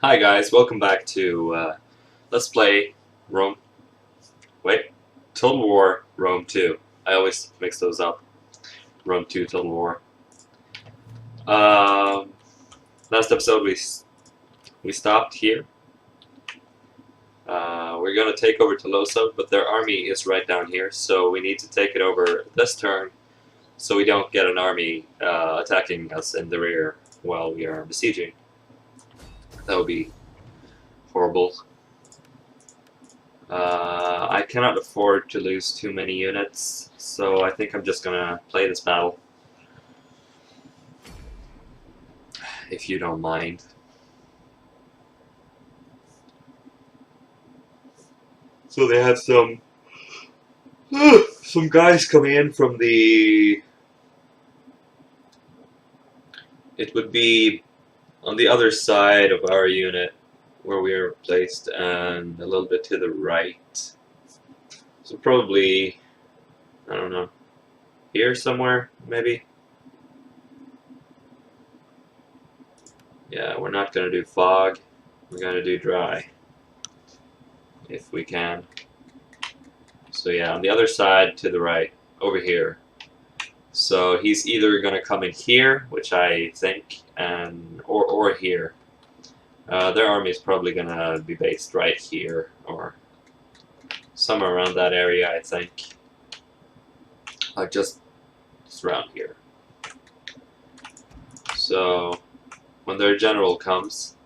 Hi guys, welcome back to Let's Play Rome. Wait, Total War Rome 2. I always mix those up. Rome 2 Total War. Um, Last episode we stopped here. We're gonna take over Tolosa, but their army is right down here, so we need to take it over this turn, so we don't get an army attacking us in the rear while we are besieging. That would be horrible. I cannot afford to lose too many units, so I think I'm just gonna play this battle. If you don't mind. So they had some guys coming in from the... It would be on the other side of our unit where we are placed and a little bit to the right. So probably, I don't know, here somewhere, maybe? Yeah, we're not going to do fog. We're going to do dry. If we can. So yeah, on the other side to the right, over here. So he's either going to come in here, which I think, or here. Their army is probably going to be based right here, or somewhere around that area, I think. Just around here. So, when their general comes,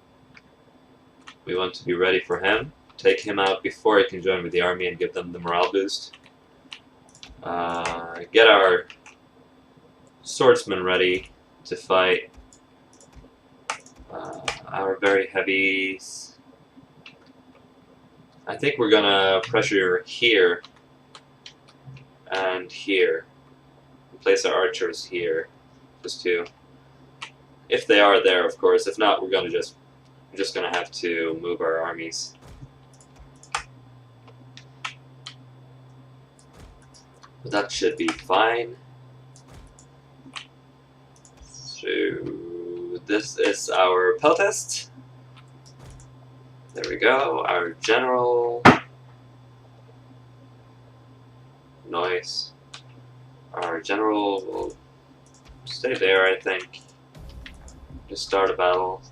we want to be ready for him. Take him out before he can join with the army and give them the morale boost. Get our swordsmen ready to fight our very heavies. I think we're gonna pressure here and here. Place our archers here, just to, if they are there, of course. If not, we're just gonna have to move our armies. But that should be fine. So this is our peltest. There we go. Our general. Nice. Our general will stay there, I think. Just start a battle.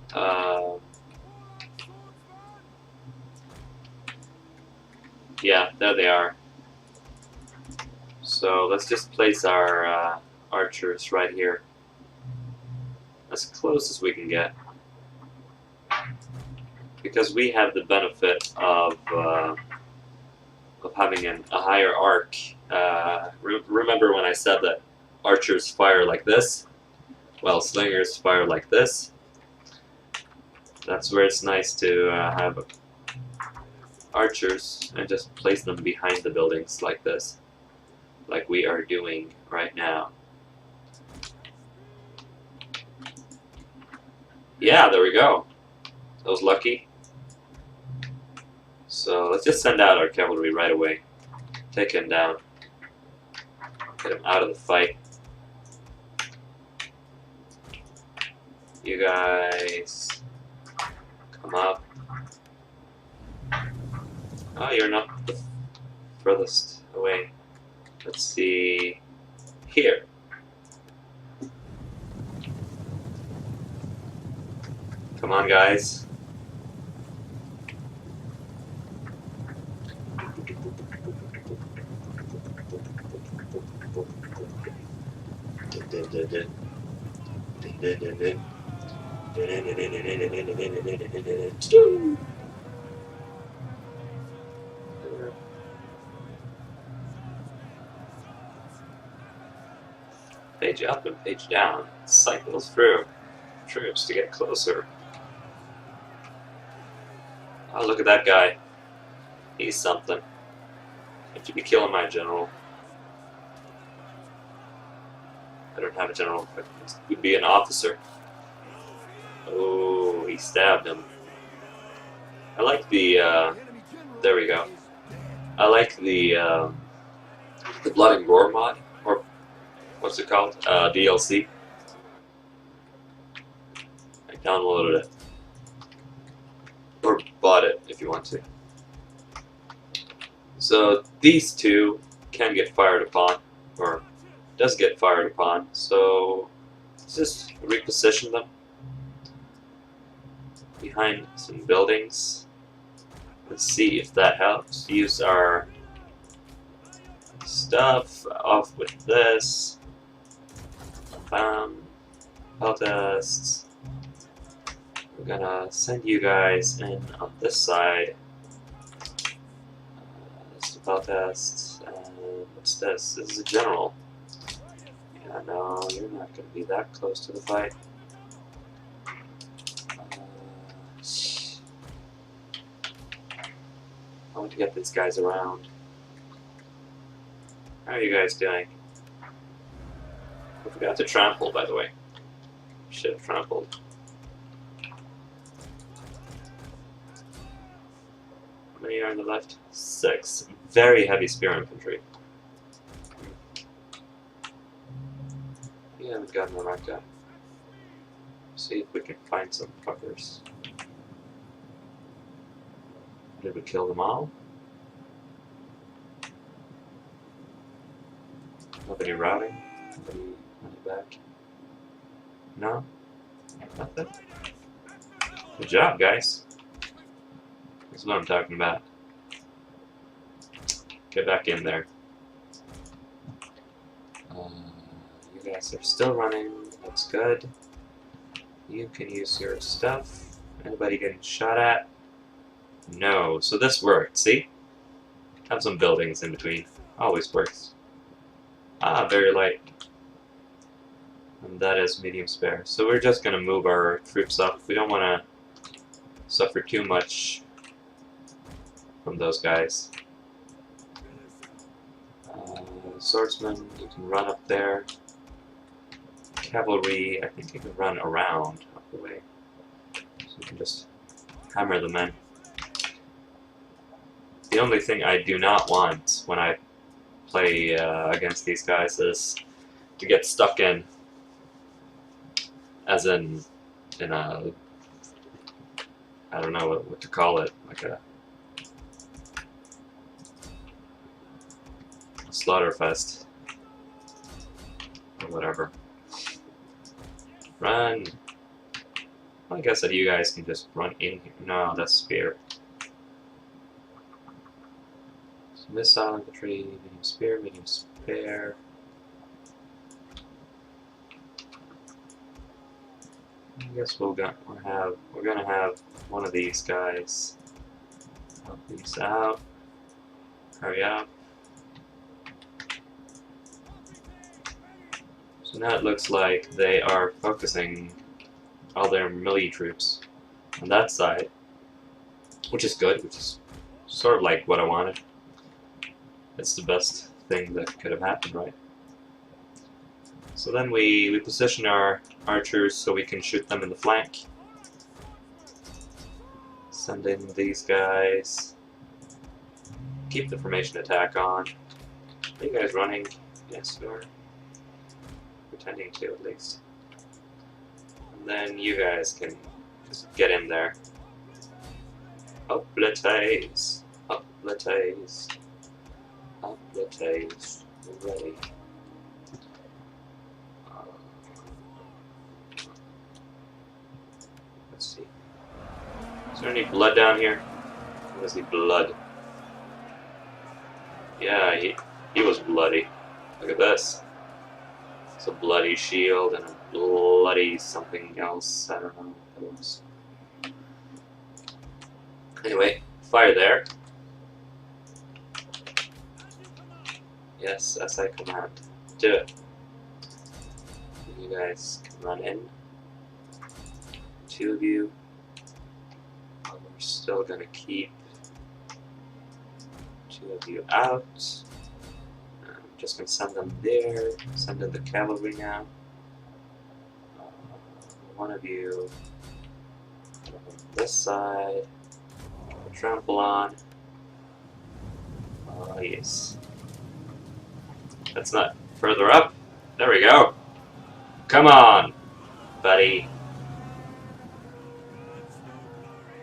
Yeah, there they are. So let's just place our archers right here, as close as we can get, because we have the benefit of having a higher arc. Remember when I said that archers fire like this? Well, slingers fire like this. That's where it's nice to have archers and just place them behind the buildings like this, like we are doing right now. Yeah, there we go. That was lucky. So let's just send out our cavalry right away. Take him down. Get him out of the fight. You guys come up. Oh, you're not the furthest away. Let's see. Here. Come on, guys. Page up and page down. Cycles through troops to get closer. Oh, look at that guy. He's something. If you be killing my general. I don't have a general, but it would be an officer. Oh, he stabbed him. I like the, there we go. I like the Blood and Gore mod, or what's it called? DLC. I downloaded it. bought it if you want to. So these two can get fired upon, or does get fired upon. So let's just reposition them behind some buildings. Let's see if that helps. Use our stuff off with this. Protests. We're gonna send you guys in on this side. This is protests. And what's this? This is a general. Yeah, no, you're not gonna be that close to the fight. I want to get these guys around. How are you guys doing? I forgot to trample, by the way. Should have trampled. How many are on the left? 6. Very heavy spear infantry. We haven't gotten the right guy. See if we can find some fuckers. Did we kill them all? Nobody routing? Nobody back? No? Nothing? Good job, guys. This is what I'm talking about. Get back in there. You guys are still running. That's good. You can use your stuff. Anybody getting shot at? No. So this worked, see? Have some buildings in between. Always works. Ah, very light. And that is medium spare. So we're just going to move our troops up. We don't want to suffer too much from those guys. Swordsman, you can run up there. Cavalry, I think you can run around up the way. So you can just hammer them in. The only thing I do not want when I play against these guys is to get stuck in, as in a, I don't know what to call it, like a slaughterfest or whatever. Run. Well, I guess that you guys can just run in here. No, that's spear. So missile infantry, medium spare. I guess we're gonna have one of these guys help these out. Hurry up. So now it looks like they are focusing all their melee troops on that side, which is good, which is sort of like what I wanted. It's the best thing that could have happened, right? So then we position our archers so we can shoot them in the flank. Send in these guys. Keep the formation attack on. Are you guys running? Yes, you are. Pretending to, at least. And then you guys can just get in there. Uplites. Uplites. Uplites. Ready. Let's see. Is there any blood down here? Let's see, blood. Yeah, he was bloody. Look at this. It's a bloody shield and a bloody something else. I don't know what it was. Anyway, fire there. Yes, as I command. Do it. You guys can run in. 2 of you. We're still gonna keep 2 of you out. I'm just gonna send them there. Send in the cavalry now. 1 of you on this side. Trample on. Oh yes. That's not further up. There we go. Come on, buddy.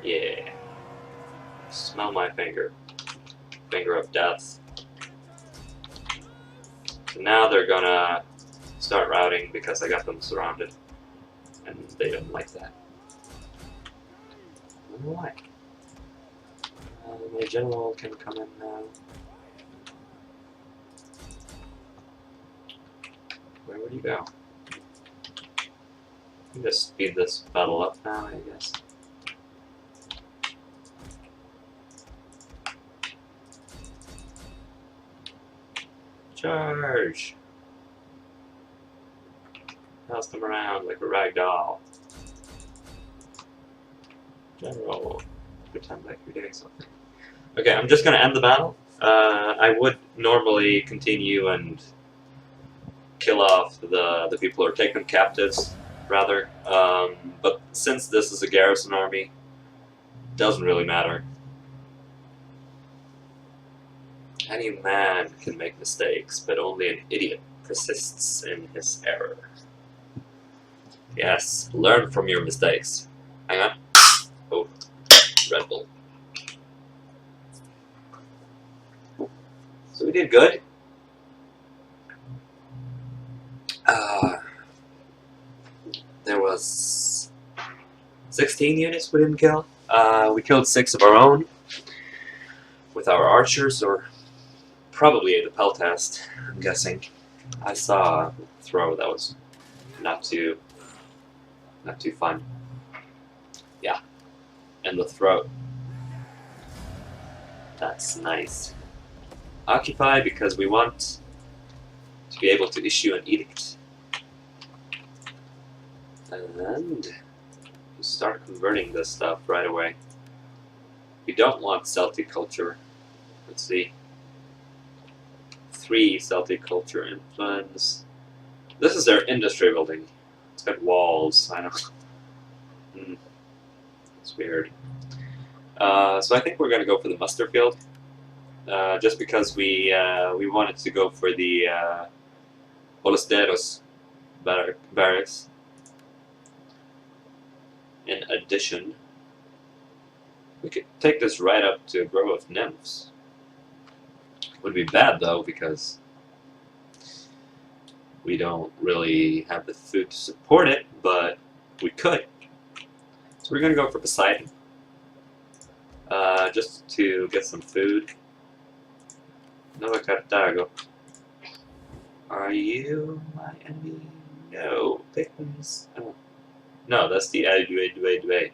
Yeah. Smell my finger. Finger of death. So now they're gonna start routing because I got them surrounded. And they don't like that. I don't know why. My general can come in now. Where would you go? I can just speed this battle up now, I guess. Charge! Toss them around like a rag doll. General, pretend like you're doing something. Okay, I'm just gonna end the battle. I would normally continue and kill off the people or take them captives, rather. But since this is a garrison army, doesn't really matter. Any man can make mistakes, but only an idiot persists in his error. Yes, learn from your mistakes. Hang on. Oh, Red Bull. So we did good. There was 16 units we didn't kill. We killed 6 of our own with our archers, or probably the pelt test, I'm guessing. I saw a throw that was not too fun. Yeah, and the throat. That's nice. Occupy because we want to be able to issue an edict. And start converting this stuff right away. We don't want Celtic culture. Let's see. 3 Celtic culture influence. This is their industry building. It's got walls, I know. It's weird. So I think we're going to go for the muster field. Just because we wanted to go for the Ballesteros barracks. In addition, we could take this right up to a grove of nymphs. Would be bad though, because we don't really have the food to support it, but we could. So we're gonna go for Poseidon, just to get some food. Nova Cartago. Are you my enemy? No. Pickens. Oh. No, that's the Adue.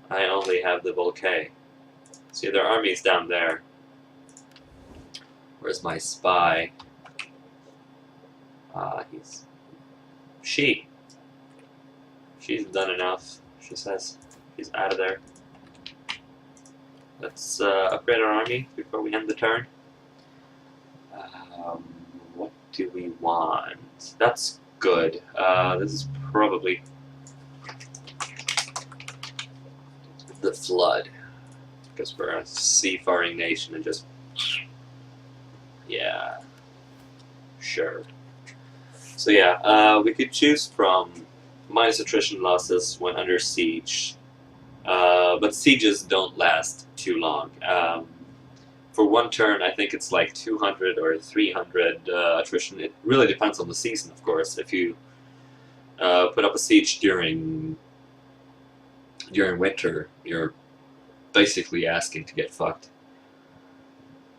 I only have the Volcae. See, their army's down there. Where's my spy? She's done enough, she says. She's out of there. Let's upgrade our army before we end the turn. What do we want? That's good. This is probably the flood, because we're a seafaring nation and just, yeah, sure. So yeah, we could choose from minus attrition losses when under siege, but sieges don't last too long. For one turn, I think it's like 200 or 300 attrition. It really depends on the season, of course. If you put up a siege during winter, you're basically asking to get fucked.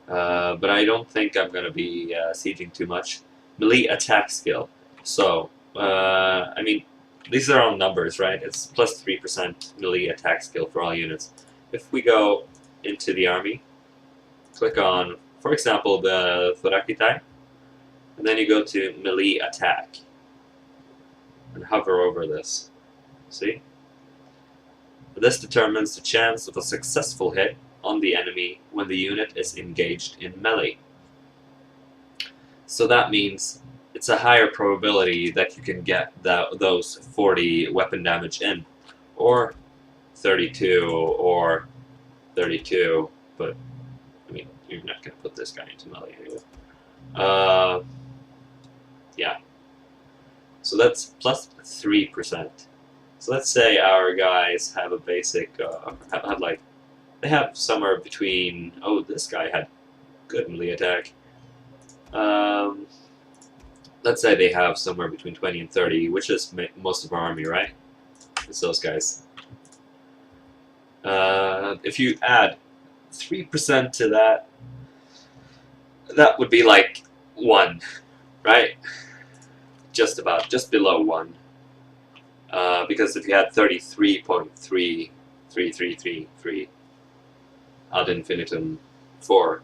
But I don't think I'm going to be sieging too much. Melee attack skill. So, I mean, these are all numbers, right? It's plus 3% melee attack skill for all units. If we go into the army, click on, for example, the Thorakitai, and then you go to melee attack, and hover over this. See? This determines the chance of a successful hit on the enemy when the unit is engaged in melee. So that means it's a higher probability that you can get those 40 weapon damage in, or 32, or 32, but I mean, you're not going to put this guy into melee anyway. Yeah. So that's plus 3%. So let's say our guys have a basic, have like They have somewhere between... Oh, this guy had good melee attack. Let's say they have somewhere between 20 and 30, which is most of our army, right? It's those guys. If you add 3% to that, that would be like 1, right? Just about, just below 1. Because if you had 33.3333 ad infinitum 4,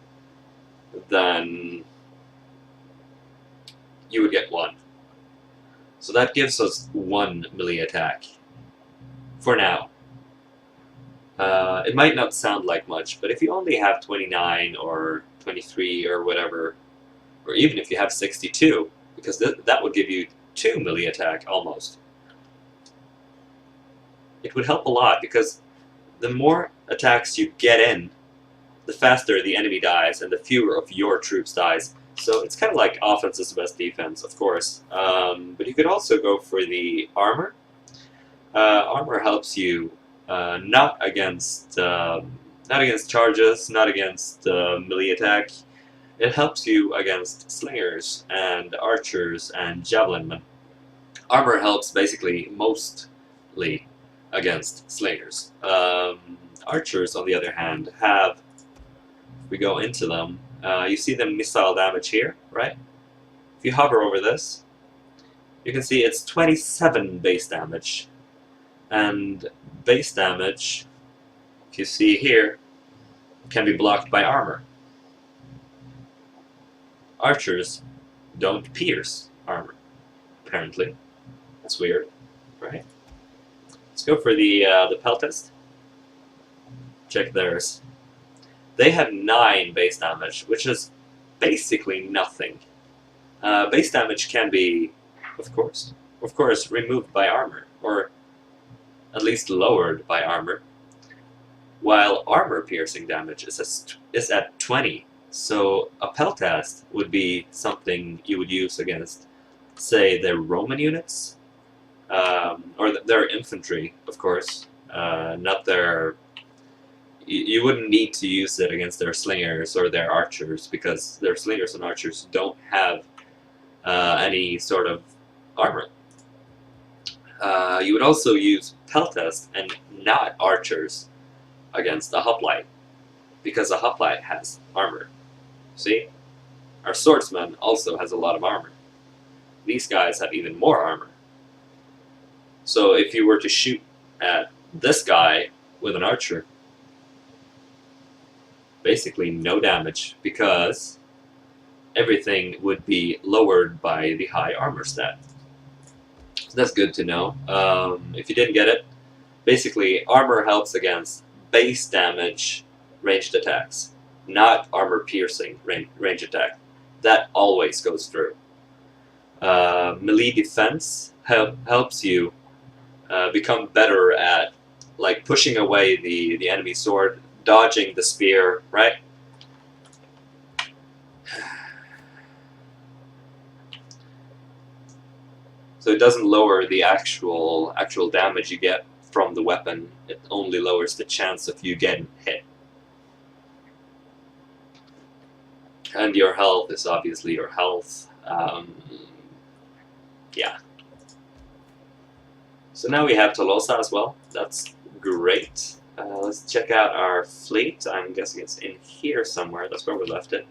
then you would get 1. So that gives us 1 melee attack. For now. It might not sound like much, but if you only have 29 or 23 or whatever, or even if you have 62, because that would give you 2 melee attack almost. It would help a lot, because the more attacks you get in, the faster the enemy dies and the fewer of your troops dies. So it's kind of like offense is the best defense, of course. But you could also go for the armor. Armor helps you not against charges, not against melee attack. It helps you against slingers and archers and javelinmen. Armor helps basically mostly against slingers. Archers, on the other hand, have, if we go into them, you see the missile damage here, right? If you hover over this, you can see it's 27 base damage. And base damage, if you see here, can be blocked by armor. Archers don't pierce armor, apparently. That's weird, right? Let's go for the pelt test. Check theirs. They have 9 base damage, which is basically nothing. Base damage can be, of course, removed by armor, or at least lowered by armor, while armor piercing damage is at 20. So a peltast would be something you would use against, say, the Roman units, or their infantry, of course, not their... You wouldn't need to use it against their slingers or their archers, because their slingers and archers don't have any sort of armor. You would also use peltast and not archers against a hoplite, because a hoplite has armor. See? Our swordsman also has a lot of armor. These guys have even more armor. So if you were to shoot at this guy with an archer, basically no damage, because everything would be lowered by the high armor stat. So that's good to know. If you didn't get it, basically armor helps against base damage ranged attacks, not armor piercing range attack. That always goes through. Melee defense helps you become better at like pushing away the enemy sword, dodging the spear, right? So it doesn't lower the actual damage you get from the weapon. It only lowers the chance of you getting hit. And your health is obviously your health. Yeah. So now we have Tolosa as well. That's great. Let's check out our fleet. I'm guessing it's in here somewhere. That's where we left it.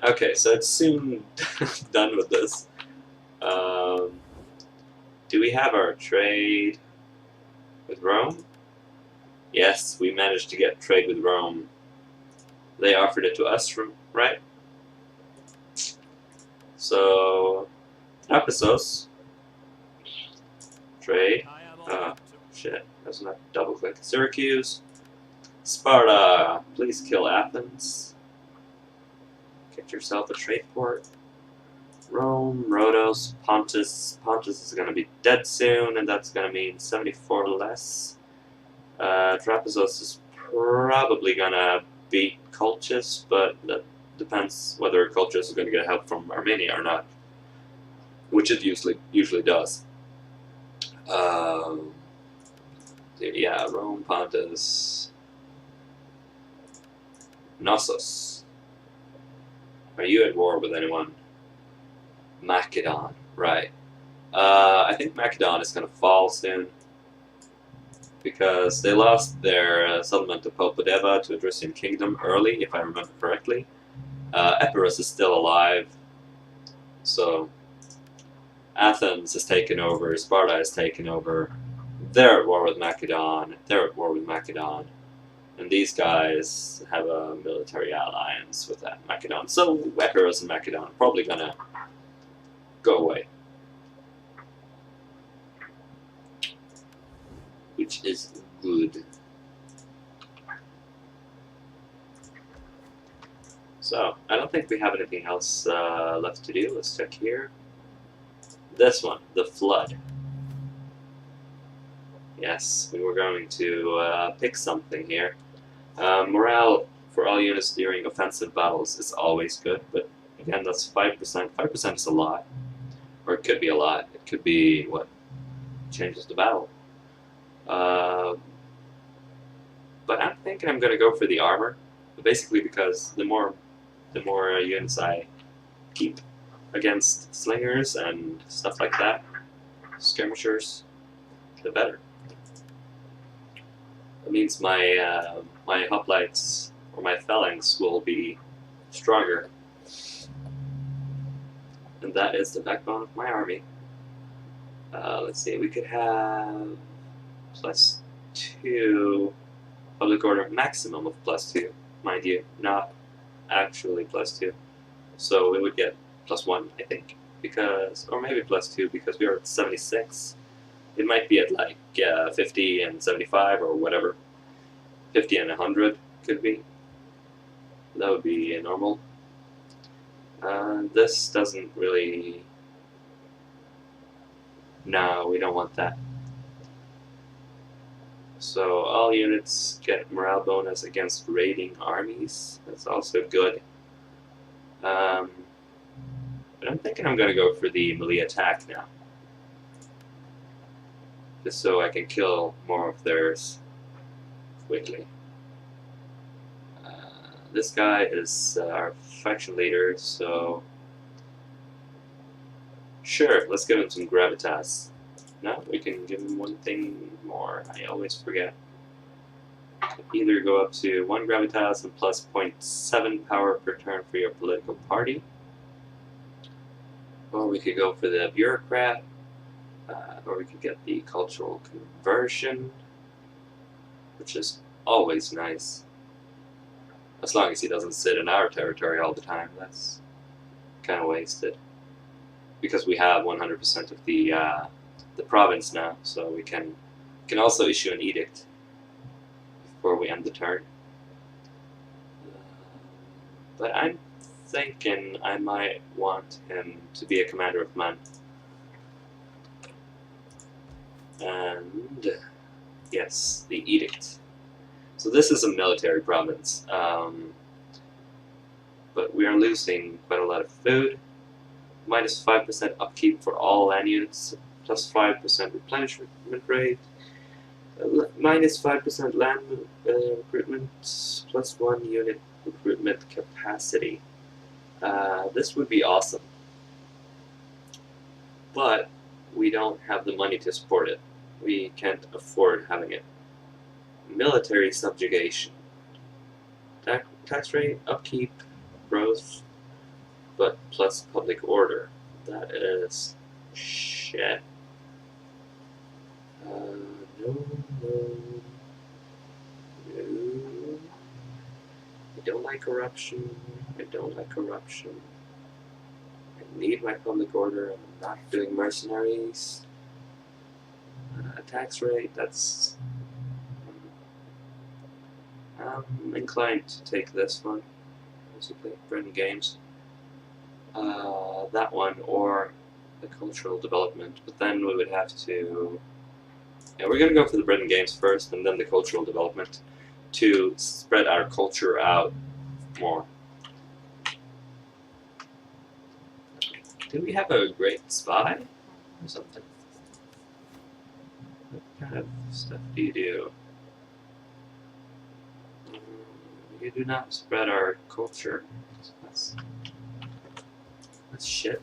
Okay, so it's soon done with this. Do we have our trade with Rome? Yes, we managed to get trade with Rome. They offered it to us, right? So, Ephesus. Trade. Shit. That's not double click. Syracuse. Sparta. Please kill Athens. Get yourself a trade port. Rome, Rhodos, Pontus. Pontus is going to be dead soon, and that's going to mean 74 less. Trapezous is probably going to beat Colchis, but that depends whether Colchis is going to get help from Armenia or not, which it usually does. Yeah, Rome, Pontus. Knossos. Are you at war with anyone? Macedon. Right. I think Macedon is going to fall soon. Because they lost their settlement to Popodeva to Adrusian Kingdom early, if I remember correctly. Epirus is still alive. So Athens has taken over, Sparta has taken over. They're at war with Macedon. They're at war with Macedon. And these guys have a military alliance with that Macedon. So Epirus and Macedon are probably gonna go away. Which is good. So, I don't think we have anything else left to do. Let's check here. This one, the flood. Yes, we were going to pick something here. Morale for all units during offensive battles is always good, but again, that's 5%. 5% is a lot. Or it could be a lot. It could be, what, changes the battle. But I'm thinking I'm going to go for the armor, basically because the more units I keep against slingers and stuff like that, skirmishers, the better. That means my my hoplites or my phalanx will be stronger, and that is the backbone of my army. Let's see, we could have +2 public order, maximum of +2, mind you, not actually +2. So we would get +1, I think, because, or maybe +2 because we are at 76. It might be at like 50 and 75 or whatever. 50 and 100 could be. That would be normal. This doesn't really. No, we don't want that. So all units get morale bonus against raiding armies. That's also good. But I'm thinking I'm going to go for the melee attack now. Just so I can kill more of theirs quickly. This guy is our faction leader, so sure, let's give him some gravitas. No, we can give him one thing more. I always forget. Either go up to 1 gravitas and plus 0.7 power per turn for your political party, or we could go for the bureaucrat, or we could get the cultural conversion, which is always nice. As long as he doesn't sit in our territory all the time, that's kind of wasted. Because we have 100% of the province now, so we can also issue an edict before we end the turn. But I'm thinking I might want him to be a commander of men. And yes, the edict. So this is a military province, but we are losing quite a lot of food. Minus 5% upkeep for all land units, plus 5% replenishment rate, minus 5% land recruitment, plus 1 unit recruitment capacity. This would be awesome, but we don't have the money to support it. We can't afford having it. Military subjugation. Tax rate, upkeep, growth, but plus public order. That is shit. No. I don't like corruption. I don't like corruption. I need my public order. I'm not doing mercenaries. Tax rate, that's. I'm inclined to take this one. Basically, Britain Games. That one, or the cultural development, but then we would have to. Yeah, we're going to go for the Britain Games first, and then the cultural development to spread our culture out more. Do we have a great spy or something? What kind of stuff do you do? You do not spread our culture. That's shit.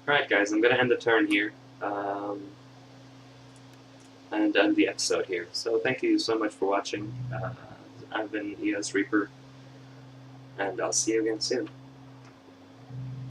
Alright, guys, I'm going to end the turn here. And end the episode here. So thank you so much for watching. I've been ES Reaper, and I'll see you again soon.